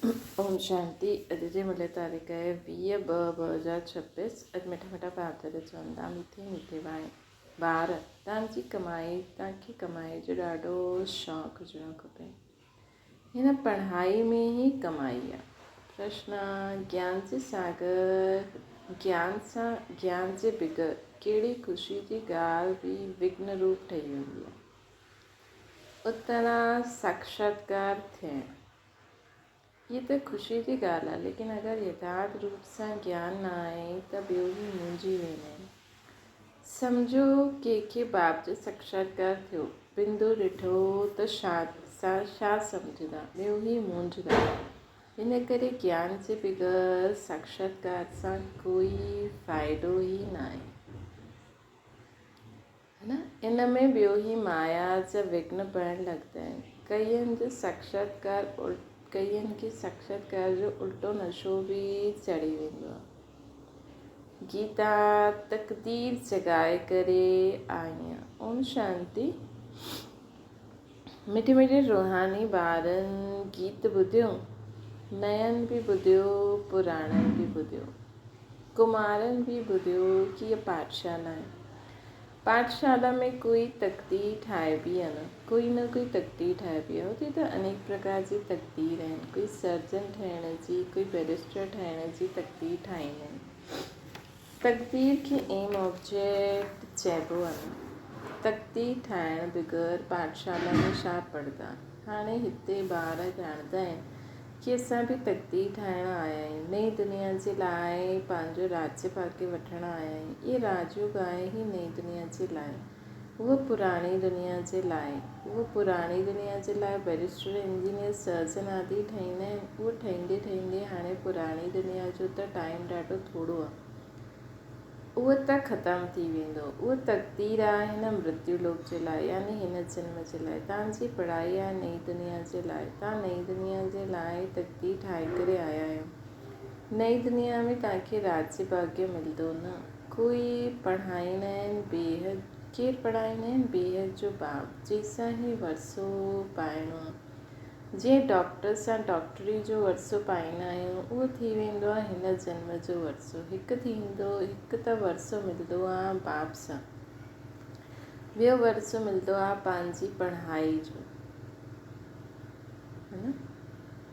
ओम शांति। अॼु जी मुले तारीख़ आहे 20/2/2026। अॼु मिठा मिठा प्रार्थना चवंदा मीठे मीठे ॿार तव्हांजी कमाई तव्हांखे कमाई जो ॾाढो शौक़ु हुजणु खपे। हिन पढ़ाई में ई कमाई आहे। प्रश्न: ज्ञान जे सागर ज्ञान जे बिगर कहिड़ी ख़ुशी जी ॻाल्हि बि विघ्न रूप ठही वेंदी आहे। उत्तर: साक्षात्कार थियणु। ये त ख़ुशी जी ॻाल्हि आहे, लेकिन अगरि यथार्थ रूप सां ज्ञान न आहे त ॿियो बि मुंझी वेंदा आहिनि। सम्झो कंहिंखे बाप जो साक्षात्कार थियो, बिंदु ॾिठो त छा सम्झंदा, ॿियो ई मुंझदा। इन करे ज्ञान जे बग़ैर साक्षात्कार सां कोई फ़ाइदो ई न आहे, है न। इन में ॿियो ई माया जा विघ्न पवणु लॻंदा आहिनि। कईअनि खे साक्षात्कार जो उल्टो नशो बि चढ़ी वेंदो आहे। गीता तक़दीर जॻाए करे आई आहे। ओम शांति। मिठे मिठे रूहानी ॿारनि गीत ॿुधियो, नयनि बि ॿुधियो, पुराणनि बि ॿुधियो, कुमारनि बि ॿुधियो कि हीअ पाठशाला आहे। पाठशाला में कोई तक़दीर ठाहिबी आहे न, कोई न कोई तक़दीर ठाहिबी आहे। हुते त अनेक प्रकार जी तक़दीर आहिनि। कोई सर्जन ठहिण जी, कोई बैरिस्टर ठहिण जी तक़दीर ठाहींदा आहिनि। तक़दीर खे एम ऑब्जेक्ट चइबो आहे न। तक़दीर ठाहिण बग़ैर पाठशाला में छा पढ़ंदा। हाणे हिते ॿार ॼाणंदा आहिनि कि असां बि तक़दीर ठाहिण आया आहियूं। नई दुनिया जे लाइ पंहिंजो राज्य भाग्य वठण आया आहियूं। ये राजयोग आहे ही नई दुनिया जे लाइ, उहा पुराणी दुनिया जे लाइ। पुराणी दुनिया जे लाइ बैरिस्टर, इंजीनियर, सर्जन आदि ठहींदा आहिनि। उहो ठहींदे ठहींदे हाणे पुराणी दुनिया जो त टाइम ॾाढो थोरो आहे, उहो त ख़तमु थी वेंदो। उहा तक़दीर आहे हिन मृत्यु लोक जे लाइ, यानी हिन जन्म जे लाइ। तव्हांजी पढ़ाई आहे नई दुनिया जे लाइ। तव्हां नई दुनिया जे लाइ तक़दीर ठाहे करे आया आहियो। नई दुनिया में तव्हांखे राज्य भाग्य मिलंदो न। कोई पढ़ाईंदा आहिनि बेहद, केरु पढ़ाईंदा आहिनि बेहद जो बाप, जंहिंसां ई वरसो पाइणो आहे। जीअं डॉक्टर सां डॉक्टरी जो वरसो पाईंदा आहियूं, उहो थी वेंदो आहे हिन जन्म जो वरसो। हिकु त वरसो मिलंदो आहे बाप सां, ॿियो वरसो मिलंदो आहे पंहिंजी पढ़ाई जो, है न।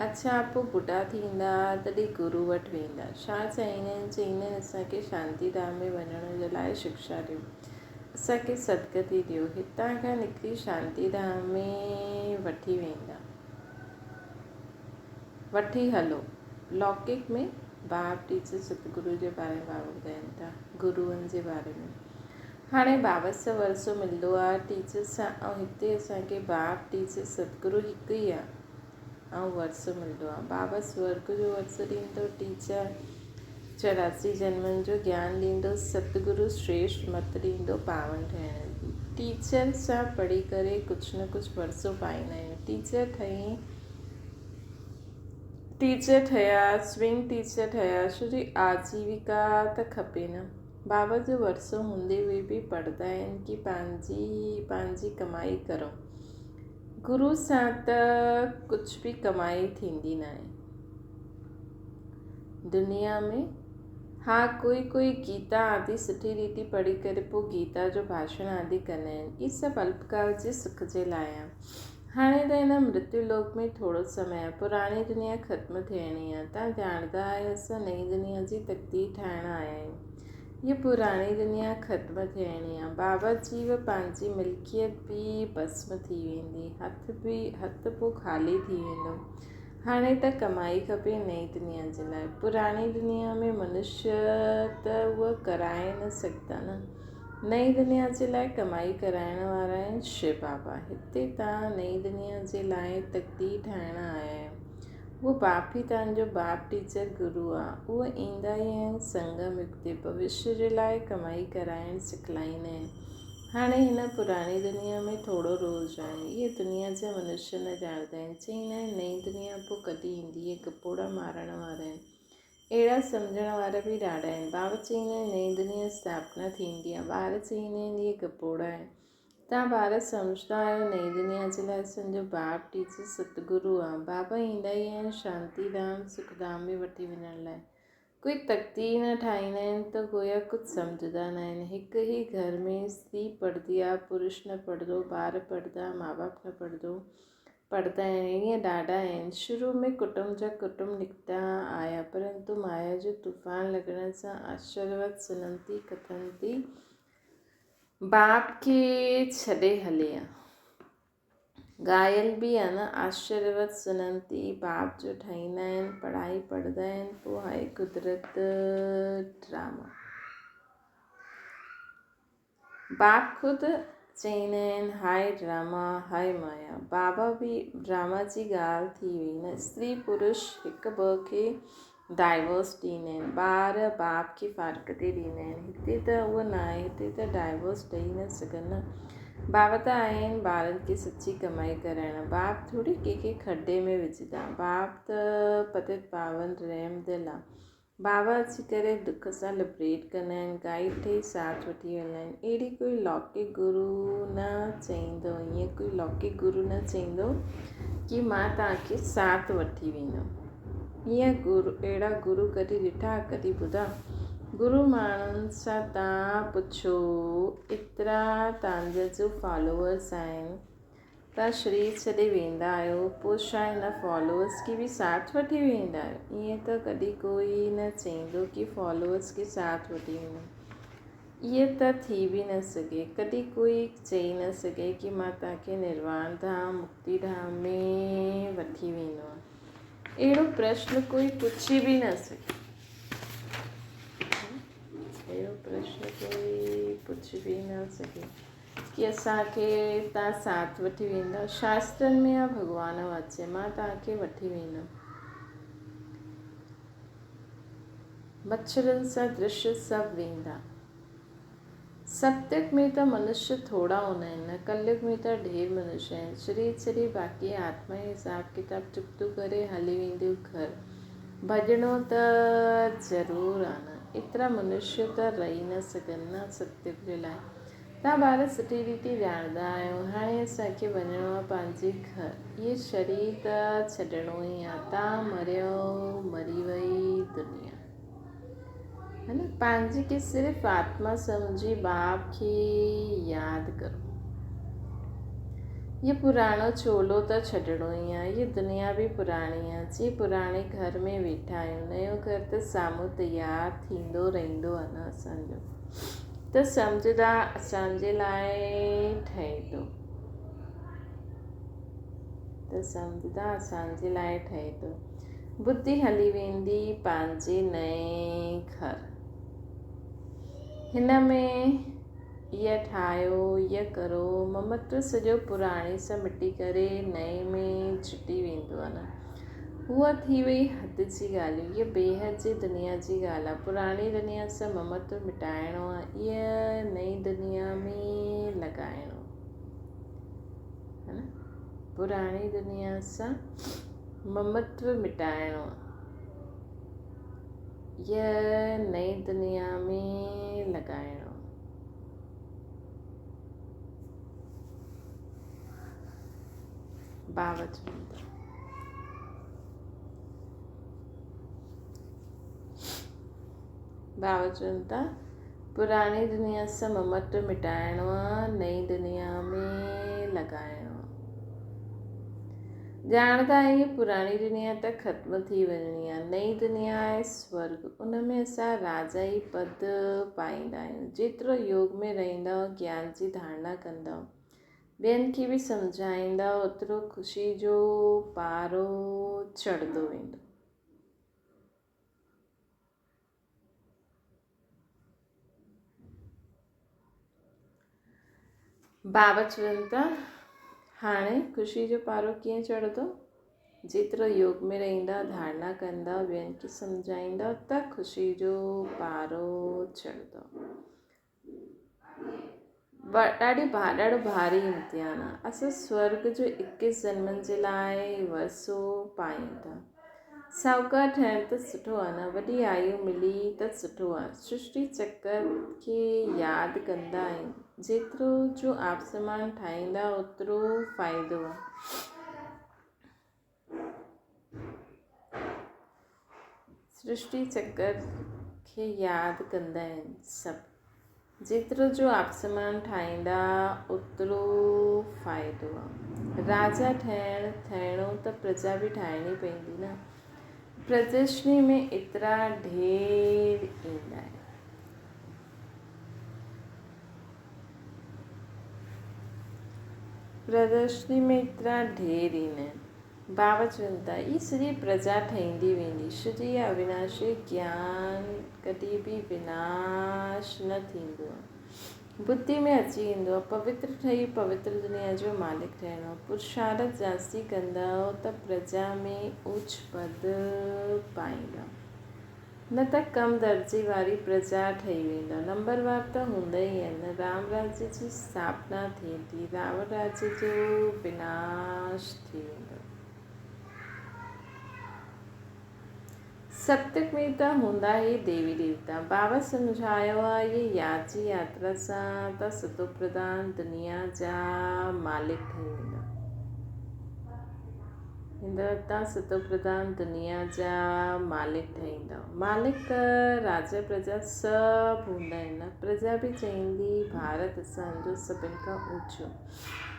अच्छा, पोइ बुढा थींदा तॾहिं गुरू वटि वेंदा। छा चईंदा आहिनि असांखे शांतिधाम में वञण जे लाइ शिक्षा ॾियो, असांखे सदगति ॾियो। हितां खां निकिरी शांतिधाम में वठी हलो। लौकिक में बाप टीचर सतगुरु जे बारे में बाबा ॿुधाइनि था, गुरूअनि जे बारे में। हाणे बाबा सां वरसो मिलंदो आहे टीचर सां, ऐं हिते असांखे बाप टीचर सतगुरु हिकु ई आहे, ऐं वरसो मिलंदो आहे। बाबा स्वर्ग जो वरसो ॾींदो, टीचर 84 जन्मनि जो ज्ञान ॾींदो, सतगुरु श्रेष्ठ मत ॾींदो पावन ठहिण जी। टीचर सां पढ़ी करे कुझु न कुझु वरसो पाईंदा आहियूं। टीचर ठहिया, स्विंग टीचर ठहिया, छो जी आजीविका त खपे न। बाबा जो वरसो हूंदे हुए बि पढ़ंदा आहिनि कि पंहिंजी कमाई करो। गुरू सां त कुझु बि कमाई थींदी न आहे दुनिया में। हा, कोई गीता आदि सुठी रीति पढ़ी करे पोइ गीता जो भाषण आदि कंदा आहिनि। इहे सभु अल्पकाल जे सुख जे लाइ आहे। हाणे त हिन मृत्यु लोक में थोरो समय आहे, पुराणी दुनिया ख़त्मु थियणी आहे। तव्हां ॼाणंदा आहियो असां नई दुनिया जी तक़दीर ठाहिण आया आहियूं। हीअ पुराणी दुनिया ख़त्मु थियणी आहे। बाबा जी पंहिंजी मिल्कियत बि भस्म थी वेंदी, हथ पोइ ख़ाली थी वेंदो। हाणे त कमाई खपे नई दुनिया जे लाइ। पुराणी दुनिया में मनुष्य त उहा कराए न सघंदा न। नई दुनिया जे लाइ कमाई कराइण वारा आहिनि शिव बाबा। हिते तव्हां नई दुनिया जे लाइ तक़दीर ठाहिण आया आहियो। उहो बाप ई तव्हांजो बाप टीचर गुरू आहे। उहे ईंदा ई आहिनि संगम युग ते, भविष्य जे लाइ कमाई कराइण सिखलाईंदा आहिनि। हाणे हिन पुराणी दुनिया में थोरो रोज़ आहे। इहे दुनिया जा मनुष्य न ॼाणंदा आहिनि। चईंदा आहिनि नई दुनिया पोइ कॾहिं ईंदी, इहे गपोड़ा मारण वारा आहिनि। अहिड़ा सम्झण वारा बि ॾाढा आहिनि। बाबा चईंदा आहिनि नई दुनिया स्थापना थींदी आहे, ॿार चईंदा आहिनि इहे गपोड़ा आहिनि। तव्हां ॿार सम्झंदा आहियो नई दुनिया जे लाइ असांजो बाप टीचर सतगुरू आहे। बाबा ईंदा ई आहिनि शांतीधाम सुखधाम में वठी वञण लाइ। कोई तकदीर न ठाहींदा आहिनि त गोया कुझु सम्झंदा न आहिनि। हिकु ई घर में स्त्री पढ़ंदी आहे, पुरुष न पढ़ंदो, ॿार पढ़ंदा, माउ बाप न पढ़ंदा आहिनि। ईअं ॾाढा आहिनि। शुरू में कुटुंब जा कुटुंब निकिता आया, परंतु माया जो तूफ़ान लॻण सां आश्चर्यवत सुनंदी कथंती बाप खे छॾे हले आहे। ॻायल बि आहे न, आश्चर्यवत सुनंती बाप जो ठाहींदा आहिनि, पढ़ाई पढ़ंदा आहिनि, पोइ हाय कुदरत ड्रामा। बाप ख़ुदि चईंदा आहिनि हाय ड्रामा हाय माया। बाबा बि ड्रामा जी ॻाल्हि थी वई न। स्त्री पुरुष हिकु ॿ खे डाइवोर्स ॾींदा आहिनि, ॿार बाप खे फारकती ॾींदा आहिनि। हिते त उहो न आहे, हिते त डाइवोर्स ॾेई न सघनि न। बाप त आहिनि ॿारनि खे सची कमाई कराइण। बाप थोरी कंहिंखे खॾे में विझंदा। बाप त पतित पावन रहम दिल आहे। बाबा अची करे दुख सां लिबरेट कंदा आहिनि, गाइड ठही साथ वठी वेंदा आहिनि। अहिड़ी कोई लौकिक गुरु न चईंदो, ईअं कोई लौकिक गुरु न चईंदो कि मां तव्हांखे साथ वठी वेंदुमि। ईअं अहिड़ा गुरु कॾहिं ॾिठा, कॾहिं ॿुधा? गुरु माण्हुनि सां तव्हां पुछो, एतिरा तव्हांजा जो फॉलोअर्स आहिनि, तव्हां शरीर छॾे वेंदा आहियो, पोइ छा हिन फॉलोअर्स खे बि साथ वठी वेंदा आहियो? ईअं त कॾहिं कोई न चईंदो कि फॉलोअर्स खे साथ वठी वेंदो। ईअं त थी बि न सघे। कॾहिं कोई चई न सघे कि मां तव्हांखे निर्वाण धाम मुक्ति धाम में वठी वेंदो आहे। अहिड़ो प्रश्न कोई पुछी बि न सघे। अहिड़ो प्रश्न कोई पुछी बि न सघे कि असांखे तव्हां साथ वठी वेंदा। शास्त्रनि में आहे भॻवान वाचे, मां तव्हांखे वठी वेंदुमि। मच्छरनि सां दृश्य सभु वेंदा। सतयुग में त मनुष्य थोड़ा हूंदा आहिनि, कलयुग में त ढेर मनुष्य आहिनि। शरीर छॾे बाक़ी आत्मा हिसाब किताब चुकतो करे हली वेंदियूं घर। भॼणो त ज़रूरु आहे न। एतिरा मनुष्य त रही न सघनि न सतयुग जे लाइ। तव्हां ॿार सुठी रीति ॼाणंदा आहियो। हाणे असांखे वञिणो आहे पंहिंजे घर। इहे शरीर त छॾिणो ई आहे। तव्हां मरियो, मरी वई दुनिया, है न। पंहिंजी खे सिर्फ़ु आत्मा सम्झी बाप खे यादि करो। ये पुराणो चोलो त छॾिणो ई आहे। ये दुनिया बि पुराणी आहे। जीअं पुराणे घर में वेठा आहियूं, नयो घर त साम्हूं तयारु थींदो रहंदो आहे न असांजो। त सम्झदार असांजे लाइ ठहे थो, बुद्धि हली वेंदी पंहिंजे नए घर। हिन में इहा ठाहियो, इहा करो। ममत्व सॼो पुराणे सां मिटी करे नए में छुटी वेंदो आहे न। उहा थी वई हद जी ॻाल्हियूं। इहा बेहद जी दुनिया जी ॻाल्हि आहे। पुराणी दुनिया सां ममत्व मिटाइणो आहे, इहा नई दुनिया में लॻाइणो, है न। पुराणी दुनिया सां ममत्व मिटाइणो आहे, इहा नई दुनिया में लॻाइणो। बाबा चवनि था पुराणी दुनिया सां ममत्व मिटाइणो आहे, नई दुनिया में लॻाइणो। ॼाणंदा आहियूं पुराणी दुनिया त ख़त्म थी वञणी आहे। नई दुनिया आहे स्वर्ग। उन में असां राजा ई पद पाईंदा आहियूं। जेतिरो योग में रहंदव, ज्ञान जी धारणा कंदव, ॿियनि खे बि सम्झाईंदा, ओतिरो ख़ुशी जो पारो चढ़ंदो वेंदो। बाबा चवनि था हाणे ख़ुशी जो पारो कीअं चढ़ंदो? जेतिरो योग में रहंदा, धारणा कंदा, ॿियनि खे सम्झाईंदा, त ख़ुशी जो पारो चढ़ंदो। ॾाढो भारी इम्तिहान आहे। असां स्वर्ग जो 21 जन्मनि जे लाइ वरसो पायूं था। साहूकार थियण त सुठो आहे न, वॾी आयु मिली त सुठो आहे। सृष्टि चक्र खे यादि कंदा आहियूं, जेतिरो जो आसमान ठाहींदा ओतिरो फ़ाइदो आहे। सृष्टि चक्र खे यादि कंदा आहिनि सभु, जेतिरो जो आसमान ठाहींदा ओतिरो फ़ाइदो आहे। राजा ठहिणो त प्रजा बि ठाहिणी पवंदी न। प्रदर्शनी में एतिरा ढेर ईंदा आहिनि। प्रदर्शनी में एतिरा ढेर ईंदा आहिनि। बाबा चवनि था, ई सॼी प्रजा ठहींदी वेंदी। श्री अविनाशी ज्ञान कॾहिं बि विनाश न थींदो आहे, बुद्धि में अची ईंदो आहे। पवित्र ठही पवित्र दुनिया जो मालिक ठहिणो। पुरुषार्थ जास्ती कंदव त प्रजा में उच्च पद पाईंदा, न त कम दर्जे वारी प्रजा ठही वेंदा। नंबरवार त हूंदा ई आहिनि। राम राज्य जी स्थापना थिए थी, रावण राज्य जो विनाश थी वेंदो। सप्तक में त हूंदा ई देवी देवता। बाबा सम्झायो आहे, ये याद जी यात्रा सां त सतो प्रधान दुनिया जा मालिक ठही वेंदा। तव्हां सतो प्रधान दुनिया जा मालिक ठहींदा। मालिक त राजा प्रजा सभु हूंदा आहिनि। प्रजा बि चईंदी, भारत असांजो सभिनि खां ऊचो।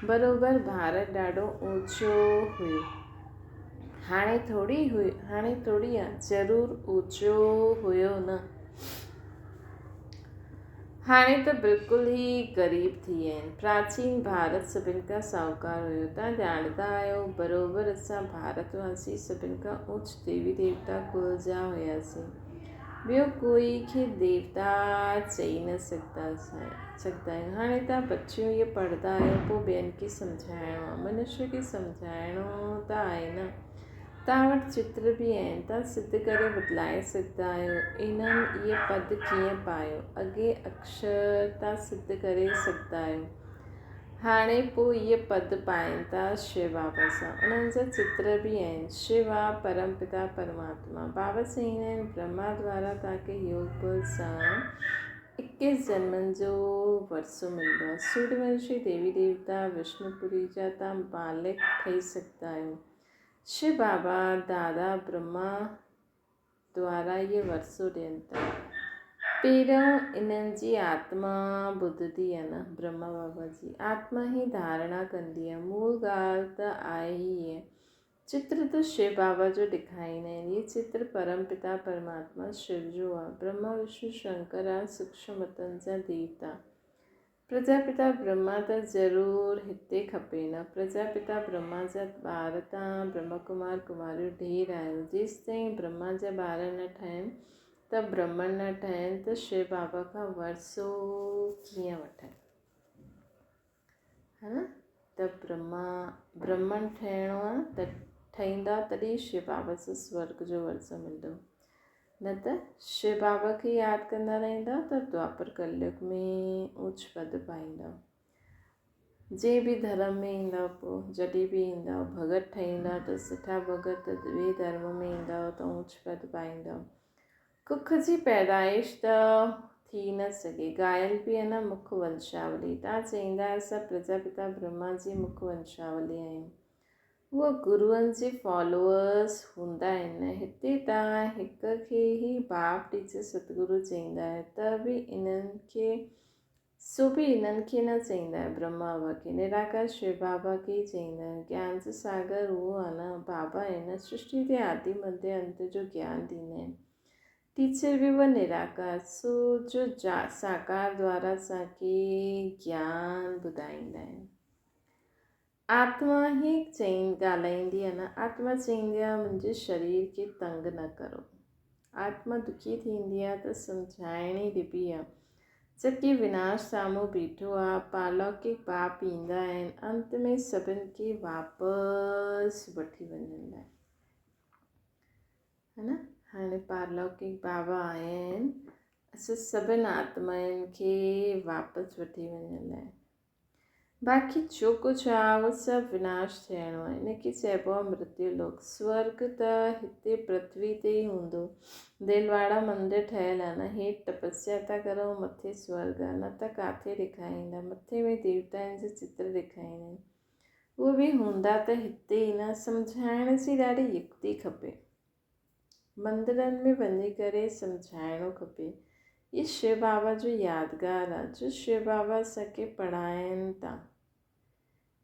बराबरि भारत ॾाढो ऊचो हुयो। हाणे थोड़ी आहे, ज़रूरु ऊचो हुयो न। हाणे त बिल्कुलु ई ग़रीब थी विया आहिनि। प्राचीन भारत सभिनि खां साहूकार हुयो। तव्हां ॼाणंदा आहियो, बराबरि असां भारतवासी सभिनि खां ऊच देवी देवता कुल जा हुयासीं। ॿियो कोई खे देवता चई न सघंदा आहियूं। हाणे तव्हां बच्चियूं इहे पढ़ंदा आहियो, पोइ ॿियनि खे सम्झाइणो आहे। मनुष्य खे सम्झाइणो त आहे न। तव्हां वटि चित्र बि आहिनि, तव्हां सिद्ध करे बदिलाए सघंदा आहियो। इन्हनि इहे पद कीअं पायो, अॻे अक्षर तव्हां सिद्ध करे सघंदा आहियो। हाणे पोइ इहे पद पाइनि था शिव बाबा सां। उन्हनि जा चित्र बि आहिनि। शिव आहे परमपिता परमात्मा। बाबा चईंदा आहिनि, ब्रह्मा द्वारा तव्हांखे योग बल सां 21 जन्मनि जो वरसो मिलंदो आहे। सूर्यवंशी देवी देवता विष्णुपुरी जा तव्हां मालिक ठही सघंदा आहियो। शिव बाबा दादा ब्रह्मा द्वारा इहे वरसो ॾियनि था। पहिरियों इन्हनि जी आत्मा ॿुधंदी आहे न। ब्रह्मा बाबा जी आत्मा ई धारणा कंदी आहे। मूल ॻाल्हि त आहे ई आहे। चित्र त शिव बाबा जो ॾेखारींदा आहिनि। इहे चित्र परमपिता परमात्मा शिव जो आहे। ब्रह्मा विष्णु शंकर आहे सूक्ष्म मतनि जा देवता। प्रजापिता ब्रह्मा त ज़रूरु हिते खपे न। प्रजापिता ब्रह्मा जा ॿार तव्हां ब्रह्मकुमार कुमारियूं ढेर आहियो। जेसिताईं ब्रह्मा जा ॿार न ठहनि त ब्रह्मन न ठहनि त शिव बाबा खां वरसो कीअं वठनि, है न। त ब्रह्मन ठहिणो आहे त ठहींदा, तॾहिं शिव बाबा सां स्वर्ग जो वरसो मिलंदो। न त शिव बाबा खे यादि कंदा रहंदा त द्वापर कलयुग में उच्च पद पाईंदा। जंहिं बि धर्म में ईंदा, पोइ जॾहिं बि ईंदा भगत ठहींदा त सुठा भगत, ॿिए धर्म में ईंदा त उच्च पद पाईंदा। कुख जी पैदाइश त थी न सघे। घायल बि आहे न मुख वंशावली। तव्हां चईंदा असां प्रजापिता ब्रह्मा जी मुख वंशावली आहियूं। उहे गुरूअनि जे फॉलोअर्स हूंदा आहिनि। हिते तव्हां हिक खे ई बाप टीचर सतगुरु चईंदा आहियो त बि इन्हनि खे न चईंदा आहियो। ब्रह्मा बाबा खे निराकार शिव बाबा खे ई चईंदा आहिनि। ज्ञान जो सागर उहो आहे न, बाबा आहिनि। सृष्टि ते आदि मध्य अंत जो ज्ञान ॾींदा आहिनि। टीचर बि उहा निराकार, सो जो साकार द्वारा असांखे ज्ञान ॿुधाईंदा आहिनि। आत्मा ई ॻाल्हाईंदी आहे न। आत्मा चईंदी आहे, मुंहिंजे शरीर खे तंग न करो। आत्मा दुखी थींदी आहे त सम्झाइणी ॾिबी आहे। जबकि विनाश साम्हूं बीठो आहे। पालौकिक बाप ईंदा आहिनि अंत में सभिनि खे वापसि वठी वञण लाइ, है न। हाणे पालौकिक बाबा आया आहिनि असां सभिनि आत्माउनि खे वापसि वठी वञण लाइ। बाक़ी जो कुझु आहे उहो सभु विनाश थियणो आहे। इनखे चइबो आहे मृत्यु लोक। स्वर्ग त हिते पृथ्वी ते ई हूंदो। देलवाड़ा मंदिर ठहियलु आहे न, हेठि तपस्या था करो, मथे स्वर्ग आहे, न त किथे ॾेखारींदा। मथे में देवताउनि जा चित्र ॾेखारींदा आहिनि। उहे बि हूंदा त हिते ई न। सम्झाइण जी ॾाढी युक्ति खपे। मंदरनि में वञी करे सम्झाइणो खपे। ये शिव बाबा जो यादगार आहे, जो शिव बाबा असांखे पढ़ाइनि था।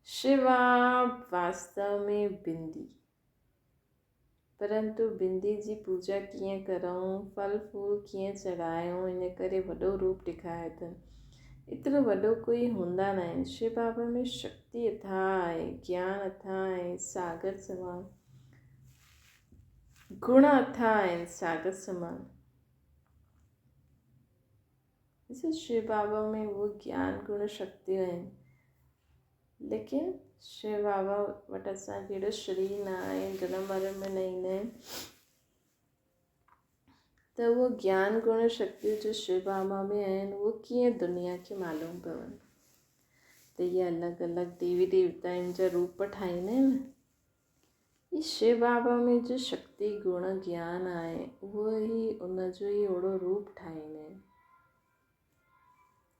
शिव आहे वास्तव में बिंदी, परंतु बिंदी जी पूजा कीअं करूं, फल फूल कीअं चढ़ायूं, इन करे वॾो रूप ॾेखारियो अथनि। एतिरो वॾो कोई हूंदा न आहिनि। शिव बाबा में शक्ति अथाह आहे, ज्ञान अथाह आहे, सागर समान गुण अथाह आहिनि, सागर समान। ॾिसो शिव बाबा में वो ज्ञान गुण शक्तियूं आहिनि, लेकिन शिव बाबा वटि असांखे अहिड़ो शरीर न आहे, जनम मरण में न ईंदा आहिनि, त उहो ज्ञान गुण शक्तियूं जो शिव बाबा में आहिनि उहो कीअं दुनिया खे मालूम पवनि। त इहे अलॻि अलॻि देवी देवताउनि जा रूप ठाहींदा आहिनि न। ये शिव बाबा में जो शक्ति गुण ज्ञान आहे उहो ई उनजो ई ओड़ो रूप ठाहींदा आहिनि।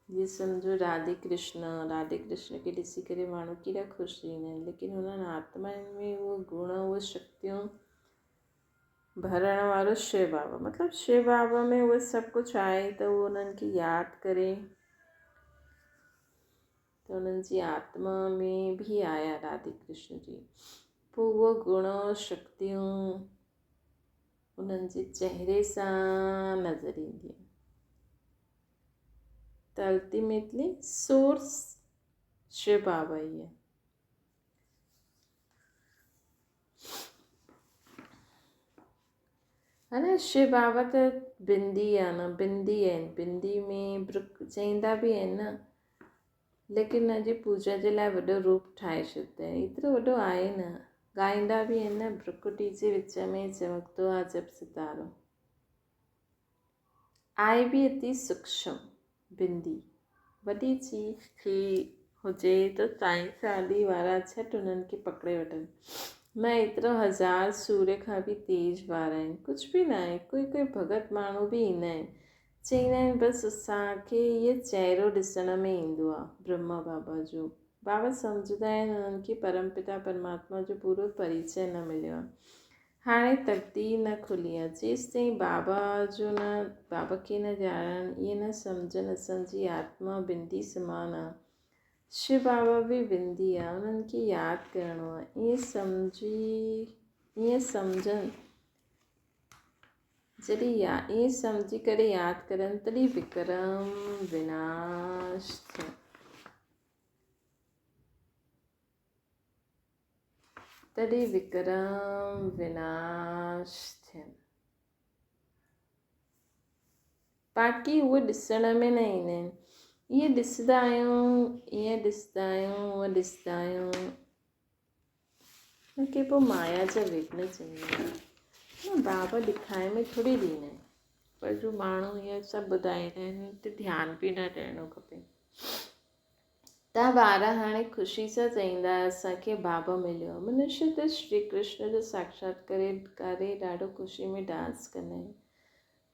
ये सम्झो राधे कृष्ण खे ॾिसी करे माण्हू केॾा ख़ुशि थींदा आहिनि, लेकिन हुननि आत्माउनि में उहो गुण उहे शक्तियूं भरण वारो शिव बाबा। मतिलबु शिव बाबा में उहो सभु कुझु आहे, त उहो उन्हनि खे यादि करे त उन्हनि जी आत्मा में बि आया राधे कृष्ण जी, पोइ उहो गुण शक्तियूं उन्हनि जे चहिरे सां नज़र ईंदियूं। त अल्टीमेटली सोर्स शिव बाबा ई आहे। है न, शिव बाबा त बिंदी आहे न, बिंदी आहिनि। बिंदी में ब्रुक चईंदा बि आहिनि न, लेकिन हुन जी पूजा जे लाइ वॾो रूप ठाहे छॾंदा आहिनि। एतिरो वॾो आहे न, ॻाईंदा बि आहिनि न, ब्रुकुटी जे विच में चमकंदो आहे जब सितारो। आहे बि अति सूक्ष्म बिंदी। वॾी चीज थी हुजे त साइंसवादी वारा झटि उन्हनि खे पकिड़े वठनि। न एतिरो हज़ार सूर्य खां बि तेज़ वारा आहिनि, कुझु बि न आहे। कोई भगत माण्हू बि ईंदा आहिनि, चईंदा आहिनि बसि असांखे इहो चहिरो ॾिसण में ईंदो आहे ब्रह्मा बाबा जो। बाबा सम्झंदा आहिनि उन्हनि खे परमपिता परमात्मा जो पूरो परिचय न मिलियो आहे। हाणे तकदीर न खुली आहे, जेसिताईं बाबा खे न ॼाणनि, इहे न सम्झनि असांजी आत्मा बिंदी समान आहे। शिव बाबा बि बिंदी आहे, उन्हनि खे यादि करिणो आहे। ईअं सम्झनि, जॾहिं ईअं सम्झी करे यादि करनि तॾहिं विक्रम विनाश थियनि। बाक़ी उहे ॾिसण में न ईंदा आहिनि। ईअं ॾिसंदा आहियूं, ईअं ॾिसंदा आहियूं, उअं ॾिसंदा आहियूं, उनखे पोइ माया जा विघ्न चईंदा आहिनि। बाबा ॾेखारे में थोरी ॾींदा आहिनि, पर जो माण्हू इहे सभु ॿुधाईंदा आहिनि त ध्यानु बि न ॾियणो खपे। तव्हां ॿार हाणे ख़ुशी सां चईंदा असांखे बाबा मिलियो आहे। मनुष्य त श्री कृष्ण जो साक्षात्कार करे ॾाढो ख़ुशी में डांस कंदा आहिनि,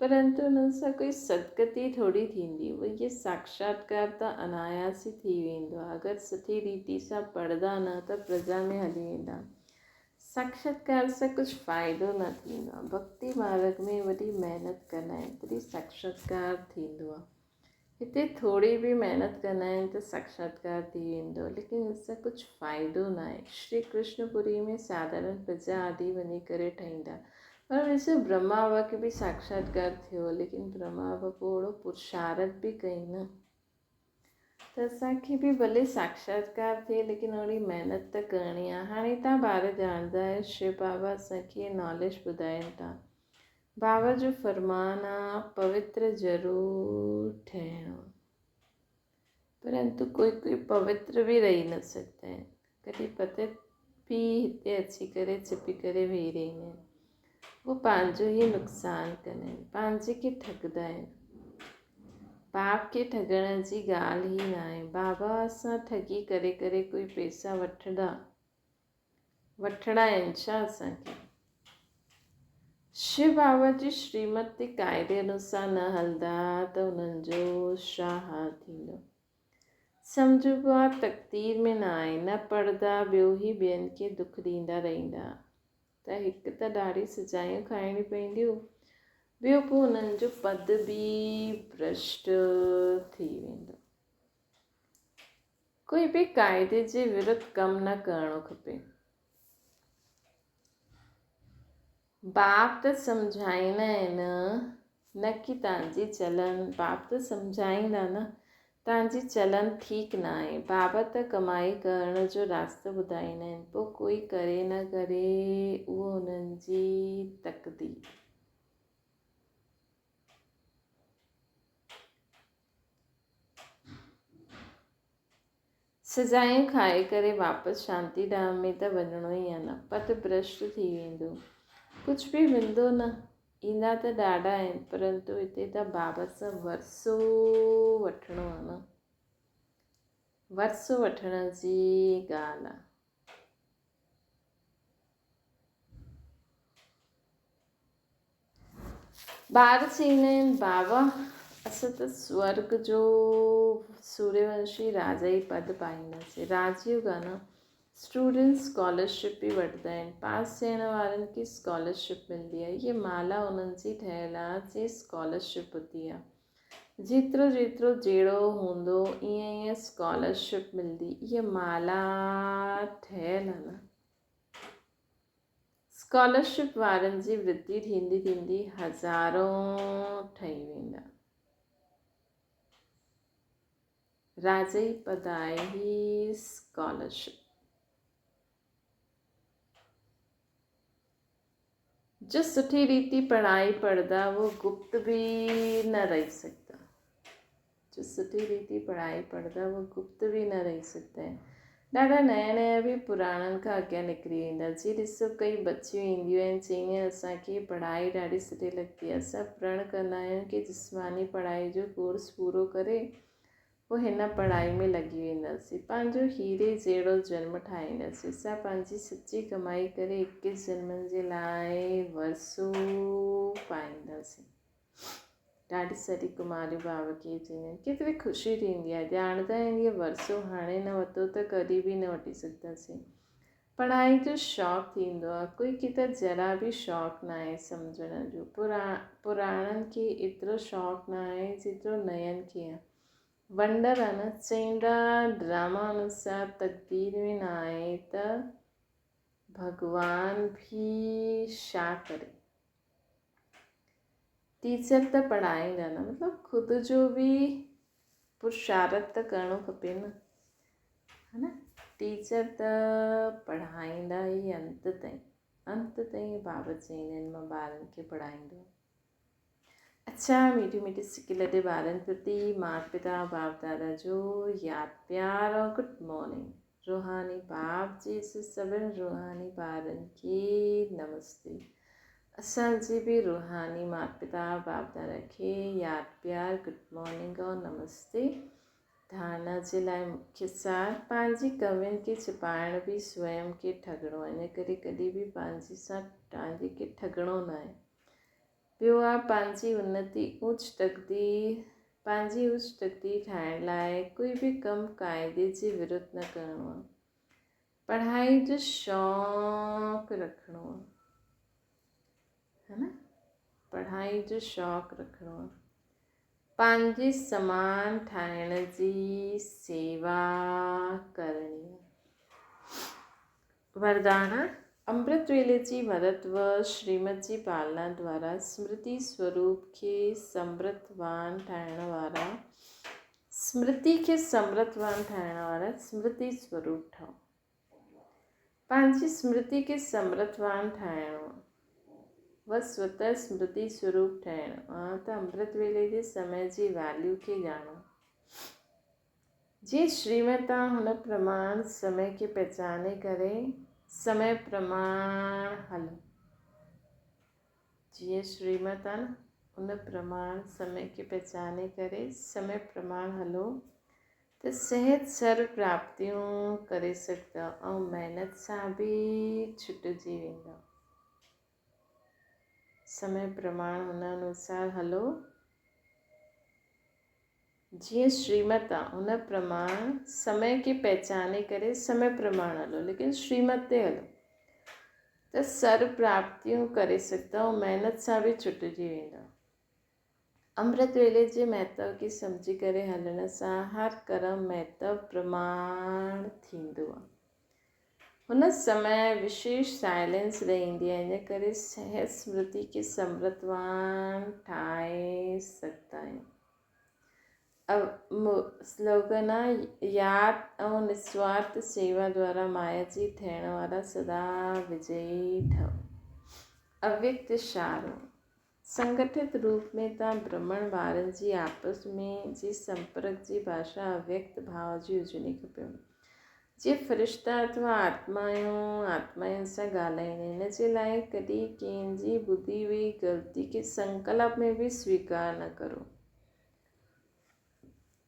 परंतु हुननि सां कोई सदगति थोरी थींदी। इहे साक्षात्कार त अनायास ई थी वेंदो आहे। अगरि सुठी रीति सां पढ़ंदा न त प्रजा में हली वेंदा। साक्षात्कार सां कुझु फ़ाइदो न थींदो आहे। भक्ति मार्ग में वॾी महिनत कंदा आहिनि तॾहिं साक्षात्कार थींदो आहे। हिते थोरी बि महिनत कंदा आहिनि त साक्षात्कार थी वेंदो, लेकिन इससां कुझु फ़ाइदो न आहे। श्री कृष्णपुरी में साधारण प्रजा आदि वञी करे ठहींदा, पर ॾिसो ब्रह्मा बाबा खे बि साक्षात्कार थियो, लेकिन ब्रह्मा बाबा पोइ ओड़ो पुरुषार्थ बि कई न, त असांखे बि भले साक्षात्कार थिए, लेकिन ओड़ी महिनत त करणी आहे। हाणे तव्हां ॿार ॼाणंदा आहियो शिव बाबा असांखे नॉलेज ॿुधाइनि था। बाबा जो फरमान आहे पवित्र ज़रूरु ठहिणो, परंतु कोई पवित्र बि रही न सघंदा आहिनि। कॾहिं पते बि हिते अची करे छिपी करे वेही रहंदा आहिनि। उहो पंहिंजो ई नुक़सानु कंदा आहिनि, पंहिंजे खे ठॻंदा आहिनि। बाप खे ठगण जी ॻाल्हि ई न आहे। बाबा सां ठगी करे करे कोई पैसा वठंदा आहिनि छा असांखे? शिव बाबा जी श्रीमत ते क़ाइदे अनुसार न हलंदा त उन्हनि जो छा हाल थींदो? सम्झिबो आहे तक़दीर में न आहे, न पढ़ंदा ॿियो ई ॿियनि खे दुख ॾींदा रहंदा त हिकु त ॾाढी सजायूं खाइणियूं पवंदियूं, ॿियो पोइ उन्हनि जो पद बि भ्रष्ट थी वेंदो। कोई बि क़ाइदे जे विरुद्ध कमु न करणो खपे। बाप त सम्झाईंदा आहिनि न कि तव्हांजी चलन, बाप त सम्झाईंदा न तव्हांजी चलन ठीकु न आहे। बाबा त कमाई करण जो रास्तो ॿुधाईंदा आहिनि, पोइ कोई करे न करे उहो उन्हनि जी तक़दीर। सजायूं खाए करे वापसि शांति धाम में त वञिणो ई आहे न, पत भ्रष्ट थी वेंदो, कुझु बि मिलंदो न। ईंदा त ॾाढा आहिनि, परंतु हिते त बाबा सां वरसो वठिणो आहे न, वरसो वठण जी ॻाल्हि आहे। ॿार चवंदा आहिनि बाबा असां त स्वर्ग जो सूर्यवंशी राजा ई पद पाईंदासीं। राजयोग आहे न, स्टूडेंट स्कॉलरशिप बि वठंदा आहिनि, पास थियण वारनि खे स्कॉलरशिप मिलंदी आहे। इहा माला उन्हनि जी ठहियलु आहे जे स्कॉलरशिप हूंदी आहे। जेतिरो जेतिरो जहिड़ो हूंदो ईअं ईअं स्कॉलरशिप मिलंदी, इहा माला ठहियलु आहे न। स्कॉलरशिप वारनि जी वृद्धि थींदी थींदी हज़ारों ठही वेंदा। राजा ई पद आहे ही स्कॉलरशिप। जो सुठी रीति पढ़ाई पढ़दा वो गुप्त भी न रह सकता। जो सुठी रीति पढ़ाई पढ़दा वो गुप्त भी न रही सकता है। ॾाढा नया नया बि पुराणनि खां अॻियां निकिरी वेंदा। जी ॾिसो कई बचियूं ईंदियूं आहिनि, चईं असांखे पढ़ाई ॾाढी सुठी लॻंदी आहे, असां प्रण कंदा आहियूं कि जिस्मानी पढ़ाई जो कोर्स पूरो करे पोइ हिन पढ़ाई में लॻी वेंदासीं, पंहिंजो हीरे जहिड़ो जन्म ठाहींदासीं। असां पंहिंजी सची कमाई करे 21 जन्मनि जे लाइ वरसो पाईंदासीं। ॾाढी सारी कुमारियूं बाबा खे चवंदियूं आहिनि, केतिरी ख़ुशी थींदी आहे। ॼाणंदा आहिनि इहो वरसो हाणे न वरितो त कॾहिं बि न वठी सघंदासीं। पढ़ाई जो शौक़ु थींदो आहे, कोई खे त ज़रा बि शौक़ु न आहे सम्झण जो। पुराणनि खे एतिरो शौक़ु न आहे जेतिरो नयनि खे आहे। वंडर आहे न, चईंदा ड्रामा अनुसार तक़दीर में न आहे त भॻवान भी छा करे। टीचर त पढ़ाईंदा न, मतिलबु ख़ुदि जो बि पुरुषार्थ त करिणो खपे न, है न। टीचर त पढ़ाईंदा ई अंत ताईं बाबा चवंदा आहिनि मां ॿारनि खे पढ़ाईंदो। अच्छा मीठी मीठी सिकी लॾे ॿारनि प्रति माता पिता बाप दादा जो यादि प्यार और गुड मॉर्निंग। रूहानी बाप जी सभिनि रूहानी ॿारनि खे नमस्ते। असांजे बि रूहानी माता पिता बाप दादा खे यादि प्यार गुड मॉर्निंग और नमस्ते। धारणा जे लाइ मुख्य सार, पंहिंजी कमियुनि खे छिपाइण बि स्वयं खे ठगणो आहे, इन करे कॾहिं बि पंहिंजे खे ठगणो न आहे। ॿियो आहे पंहिंजी उन्नति पंहिंजी उच्च तक़दीर ठाहिण लाइ कोई बि कमु क़ाइदे जे विरुद्ध न करिणो आहे। पढ़ाई जो शौक़ु रखिणो आहे, है न, पढ़ाई जो शौक़ु रखिणो आहे। पंहिंजे समान ठाहिण जी सेवा करणी आहे। वरदान अमृत वेले जी मदद व श्रीमत जी पालना द्वारा स्मृति स्वरूप खे समृद्धवान ठाहिण वारा स्मृति स्वरूप ठाहो। पंहिंजी स्मृति खे समृद्धवान ठाहिणो व स्वतः स्मृति स्वरूप ठाहिणो आहे त अमृत वेले जे समय जी वैल्यू खे ॼाणो। जीअं श्रीमत हुन प्रमाण समय खे पहचाने करे समय प्रमाण हलो। जीअं श्रीमत आहे न उन प्रमाण समय खे पहचाने करे समय प्रमाण हलो त सहज सर्व प्राप्तियूं करे सघंदा ऐं महिनत सां बि छुटिजी वेंदा। समय प्रमाण हुन अनुसार हलो जीअं श्रीमत आहे। हुन प्रमाण समय खे पहचाने करे समय प्रमाण हलो, लेकिन श्रीमत ते हलो त सर्व प्राप्तियूं करे सघंदा ऐं महिनत सां बि छुटिजी वेंदा। अमृत वेले जे महत्व खे सम्झी करे हलण सां हर कर्म महत्व प्रमाण थींदो आहे। हुन समय विशेष साइलेंस रहंदी आहे, इन करे सहज स्मृति खे समृद्धवान ठाहे सघंदा आहियूं। स्लोगन आहे यादि ऐं निस्वार्थ सेवा द्वारा माया जी थियण वारा सदा विजयी ठहो। अव्यक्त इशारो संगठित रूप में तव्हां ब्रह्मण वारनि जी आपस में जी संपर्क जी भाषा अव्यक्त भाव जी हुजणी खपे। जीअं फ़रिश्ता अथवा आत्माउनि सां ॻाल्हाईंदा। हिन जे लाइ कॾहिं कंहिंजी ॿुधी हुई ग़लती खे संकल्प में बि स्वीकार न करो,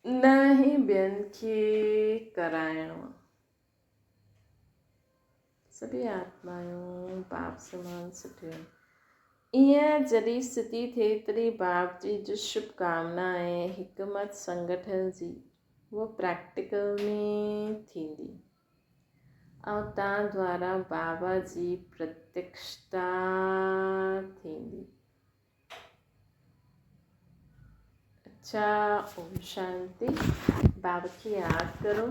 न ई ॿियनि खे कराइणो। सभी आत्माऊं पाप समान सुठियूं। ईअं जॾहिं स्थिति थिए तॾहिं बाप जी जो शुभकामना ऐं हिकमत संगठन जी उहा प्रैक्टिकल में थींदी ऐं तव्हां द्वारा बाबा जी प्रत्यक्षता थींदी। अच्छा, ओम शांति। बाबा की यादि करो।